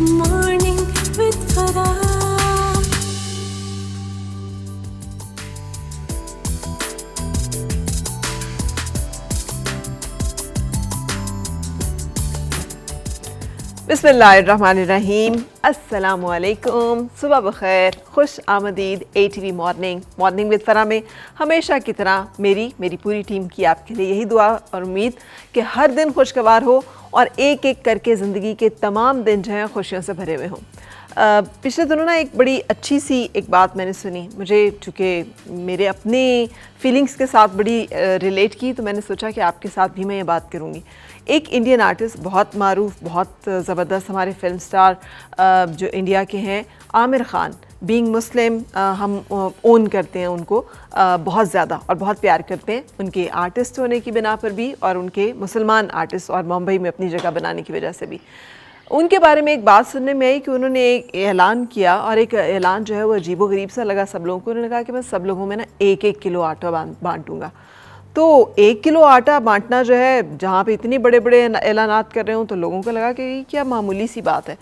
Morning with Farah. बिस्मिल्लाहिर्रहमानिर्रहीम, अस्सलामुअलैकुम, सुबह बखैर, खुश आमदीद ATV मॉर्निंग विद फरा में हमेशा की तरह मेरी पूरी टीम की आपके लिए यही दुआ और उम्मीद कि हर दिन खुशगवार हो और एक एक करके ज़िंदगी के तमाम दिन जो हैं खुशियों से भरे हुए हों। पिछले दिनों ना एक बड़ी अच्छी सी एक बात मैंने सुनी, मुझे चूँकि मेरे अपने फीलिंग्स के साथ बड़ी रिलेट की, तो मैंने सोचा कि आपके साथ भी मैं ये बात करूँगी। एक इंडियन आर्टिस्ट, बहुत मारूफ, बहुत ज़बरदस्त हमारे फिल्म स्टार जो इंडिया के हैं, आमिर ख़ान, बीइंग मुस्लिम हम ओन करते हैं उनको बहुत ज़्यादा और बहुत प्यार करते हैं उनके आर्टिस्ट होने की बिना पर भी और उनके मुसलमान आर्टिस्ट और मुंबई में अपनी जगह बनाने की वजह से भी। उनके बारे में एक बात सुनने में आई कि उन्होंने एक ऐलान किया और एक ऐलान जो है वो अजीबोगरीब सा लगा सब लोगों को। उन्होंने कहा कि मैं सब लोगों में ना 1-1 किलो आटा बांटूंगा। तो 1 किलो आटा बांटना जो है, जहाँ पे इतने बड़े बड़े ऐलानात कर रहे हों, तो लोगों को लगा कि क्या मामूली सी बात है।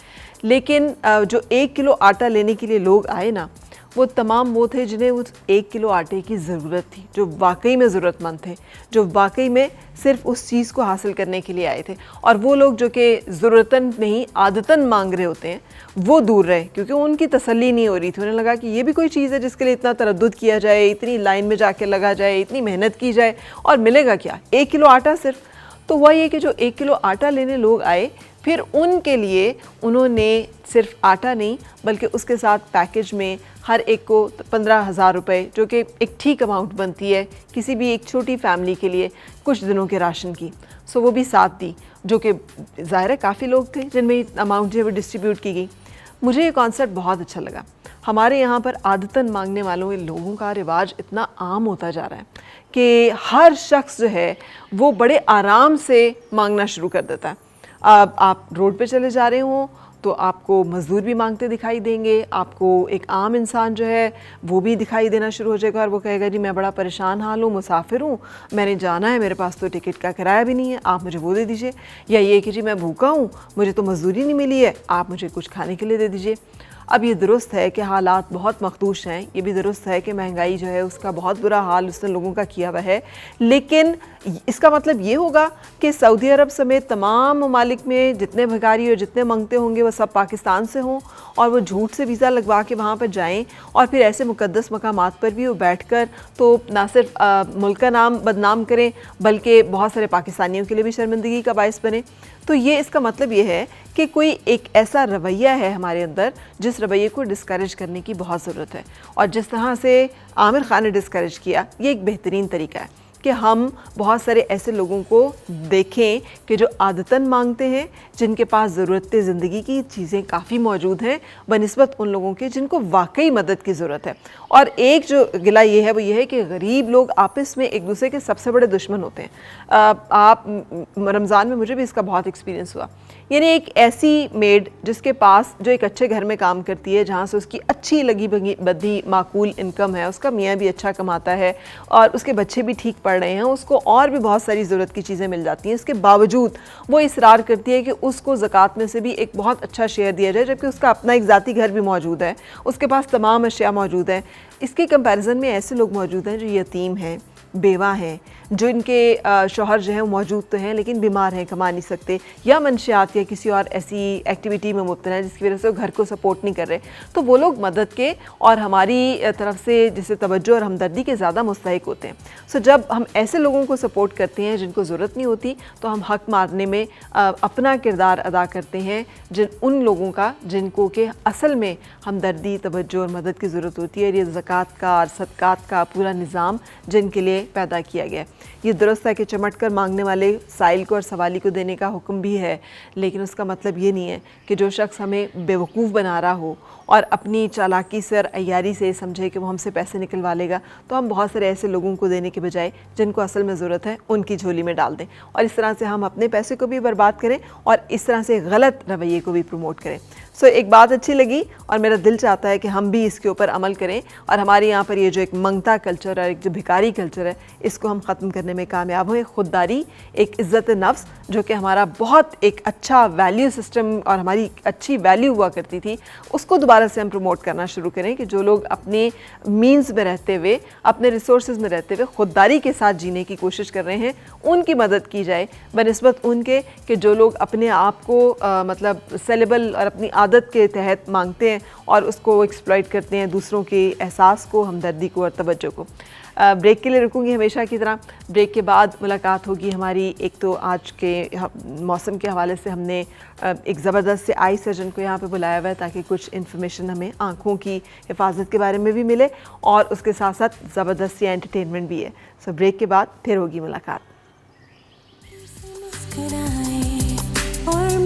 लेकिन जो 1 किलो आटा लेने के लिए लोग आए ना, वो तमाम वो थे जिन्हें उस 1 किलो आटे की ज़रूरत थी, जो वाकई में ज़रूरतमंद थे, जो वाकई में सिर्फ उस चीज़ को हासिल करने के लिए आए थे। और वो लोग जो कि ज़रूरतन नहीं आदतन मांग रहे होते हैं, वो दूर रहे, क्योंकि उनकी तसल्ली नहीं हो रही थी। उन्हें लगा कि ये भी कोई चीज़ है जिसके लिए इतना तरद्दुद किया जाए, इतनी लाइन में जाके लगा जाए, इतनी मेहनत की जाए, और मिलेगा क्या, 1 किलो आटा सिर्फ। तो वही है कि जो 1 किलो आटा लेने लोग आए, फिर उनके लिए उन्होंने सिर्फ आटा नहीं बल्कि उसके साथ पैकेज में हर एक को 15,000 रुपये, जो कि एक ठीक अमाउंट बनती है किसी भी एक छोटी फैमिली के लिए कुछ दिनों के राशन की, सो वो भी साथ दी, जो कि ज़ाहिर है काफ़ी लोग थे जिनमें अमाउंट जो है वो डिस्ट्रीब्यूट की गई। मुझे ये कॉन्सेप्ट बहुत अच्छा लगा। हमारे यहाँ पर आदतन मांगने वालों लोगों का रिवाज इतना आम होता जा रहा है कि हर शख्स जो है वो बड़े आराम से मांगना शुरू कर देता है। आप रोड पे चले जा रहे हों तो आपको मज़दूर भी मांगते दिखाई देंगे, आपको एक आम इंसान जो है वो भी दिखाई देना शुरू हो जाएगा और वो कहेगा जी मैं बड़ा परेशान हाल हूँ, मुसाफिर हूँ, मैंने जाना है, मेरे पास तो टिकट का किराया भी नहीं है, आप मुझे वो दे दीजिए। या ये कि जी मैं भूखा हूँ, मुझे तो मजदूरी नहीं मिली है, आप मुझे कुछ खाने के लिए दे दीजिए। अब ये दुरुस्त है कि हालात बहुत मखदूश हैं, ये भी दुरुस्त है कि महंगाई जो है उसका बहुत बुरा हाल उसने लोगों का किया हुआ है, लेकिन इसका मतलब ये होगा कि सऊदी अरब समेत तमाम ममालिक में जितने भिखारी और जितने मंगते होंगे वो सब पाकिस्तान से हों और वो झूठ से वीज़ा लगवा के वहाँ पर जाएं और फिर ऐसे मुक़द्दस मकामात पर भी वो बैठकर तो ना सिर्फ मुल्क का नाम बदनाम करें बल्कि बहुत सारे पाकिस्तानियों के लिए भी शर्मिंदगी का बायस बने। तो ये इसका मतलब ये है कि कोई एक ऐसा रवैया है हमारे अंदर जिस रवैये को डिस्करेज करने की बहुत ज़रूरत है, और जिस तरह से आमिर ख़ान ने डिस्करेज किया, ये एक बेहतरीन तरीका है कि हम बहुत सारे ऐसे लोगों को देखें कि जो आदतन मांगते हैं, जिनके पास ज़रूरत ज़िंदगी की चीज़ें काफ़ी मौजूद हैं बनिस्बत उन लोगों के जिनको वाकई मदद की ज़रूरत है। और एक जो गिला ये है वो ये है कि गरीब लोग आपस में एक दूसरे के सबसे बड़े दुश्मन होते हैं। आप रमज़ान में मुझे भी इसका बहुत एक्सपीरियंस हुआ। यानी एक ऐसी मेड जिसके पास जो एक अच्छे घर में काम करती है, जहाँ से उसकी अच्छी लगी बद्दी माकूल इनकम है, उसका मियाँ भी अच्छा कमाता है और उसके बच्चे भी ठीक पढ़ रहे हैं, उसको और भी बहुत सारी ज़रूरत की चीज़ें मिल जाती हैं। इसके बावजूद वो इसरार करती है कि उसको ज़कात में से भी एक बहुत अच्छा शेयर दिया जाए, जबकि उसका अपना एक ज़ाती घर भी मौजूद है, उसके पास तमाम अशिया मौजूद हैं। इसके कंपैरिजन में ऐसे लोग मौजूद हैं जो यतीम हैं, बेवा हैं, जो इनके शौहर जो हैं वो मौजूद तो हैं लेकिन बीमार हैं, कमा नहीं सकते, या मंशियात या किसी और ऐसी एक्टिविटी में मुब्तला है जिसकी वजह से वो घर को सपोर्ट नहीं कर रहे, तो वो लोग मदद के और हमारी तरफ से जिसे तवज्जो और हमदर्दी के ज़्यादा मुस्तहिक होते हैं। सो जब हम ऐसे लोगों को सपोर्ट करते हैं जिनको ज़रूरत नहीं होती, तो हम हक मारने में अपना किरदार अदा करते हैं उन लोगों का जिनको के असल में हमदर्दी, तवज्जो और मदद की ज़रूरत होती है। ये ज़कात का और सदक़ात का पूरा निज़ाम जिनके लिए पैदा किया गया है। ये दुरुस्त है कि चमट कर मांगने वाले साइल को और सवाली को देने का हुक्म भी है, लेकिन उसका मतलब ये नहीं है कि जो शख्स हमें बेवकूफ़ बना रहा हो और अपनी चालाकी से और अय्यारी से समझे कि वो हमसे पैसे निकलवा लेगा, तो हम बहुत सारे ऐसे लोगों को देने के बजाय जिनको असल में ज़रूरत है उनकी झोली में डाल दें, और इस तरह से हम अपने पैसे को भी बर्बाद करें और इस तरह से गलत रवैये को भी प्रमोट करें। सो एक बात अच्छी लगी और मेरा दिल चाहता है कि हम भी इसके ऊपर अमल करें और हमारे यहाँ पर ये जो एक मंगता कल्चर और एक जो भिखारी कल्चर है इसको हम ख़त्म करने में कामयाब हों। खुददारी, एक इज़्ज़त नफ्स जो कि हमारा बहुत एक अच्छा वैल्यू सिस्टम और हमारी अच्छी वैल्यू हुआ करती थी, उसको दोबारा से हम प्रमोट करना शुरू करें कि जो लोग अपने मीन्स में रहते हुए, अपने रिसोर्सेज में रहते हुए खुददारी के साथ जीने की कोशिश कर रहे हैं, उनकी मदद की जाए बनिस्बत उनके कि जो लोग अपने आप को मतलब सेलेबल और अपनी आदत के तहत मांगते हैं और उसको एक्सप्लॉइट करते हैं, दूसरों के एहसास को, हमदर्दी को और तवज्जो को। ब्रेक के लिए रुकूंगी हमेशा की तरह। ब्रेक के बाद मुलाकात होगी हमारी। एक तो आज के मौसम के हवाले से हमने एक ज़बरदस्त से आई सर्जन को यहाँ पे बुलाया हुआ है ताकि कुछ इन्फॉर्मेशन हमें आँखों की हिफाजत के बारे में भी मिले और उसके साथ साथ ज़बरदस्त सी एंटरटेनमेंट भी है। सो ब्रेक के बाद फिर होगी मुलाकात। मुस्कुराए और